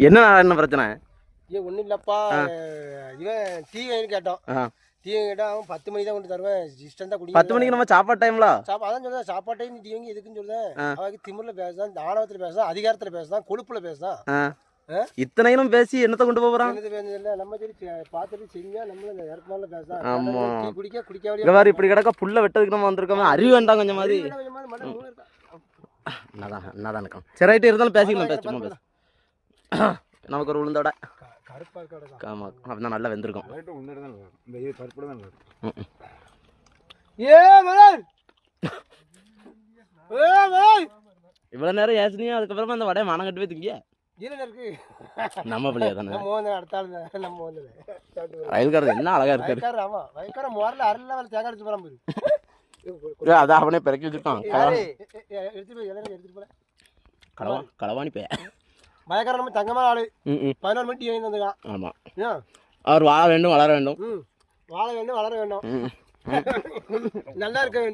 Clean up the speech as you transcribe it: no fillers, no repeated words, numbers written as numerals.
என்ன பிரச்சனை? ஏன் ஒன்றும் இல்லைப்பா, இவன் டீ வேணும்னு கேட்டோம். டீ கேட்டால் அவன் 10 மணிக்கு தான் கொண்டு தருவேன், இஷ்டம் தான் குடிக்க. 10 மணிக்கு நம்ம சாப்பாடு டைம்ல அதான் சொல்லுவேன், சாப்பாடு டைம் டீ வாங்கி எதுக்குன்னு சொல்லுவேன். அவனுக்கு திமிரில் பேசுதான், ஆணவத்தில் பேசுதான், அதிகாரத்தில் பேசுதான், கொழுப்பில் பேசுதான். இத்தனையும் பேசி என்னத்தை கொண்டு போறான்? நம்ம சரி பார்த்துட்டு செஞ்சா நம்மளும் இந்த இடத்துல பேசுதான். ஆமா, டீ குடிக்க வேறு இப்படி கிடக்க புல்ல வெட்டதுக்கு நம்ம வந்திருக்கோம். அறிவு வேண்டாம் கொஞ்சம் மாதிரி. என்னதான் இருக்கும். சரி ரைட்டு, இருந்தாலும் பேசிக்கலாம், பேசுமா பேச. நமக்கு ஒரு உளுந்தோட கருப்பா இருக்கா? ஆமா, அப்படின்னா நல்லா வெந்திருக்கும். இவ்வளவு நேரம் ஏசினியா, அதுக்கப்புறமா அந்த வடையை மனம் கட்டு போய் திங்க நம்ம பிள்ளையா தானே. ரயில்காரர் என்ன அழகா இருக்காரு. அதான் அவனே பிறக்கி வச்சிருக்கான். களவாணி பைய மயக்காரன் நம்ம தங்கமான ஆளு. 11 மணி டீ வாங்கி வந்துருக்கான். ஆமா, அவர் வாழ வேண்டும், வளர வேண்டும். வாழ வேண்டும், வளர வேண்டும், நல்லா இருக்க வேண்டும்.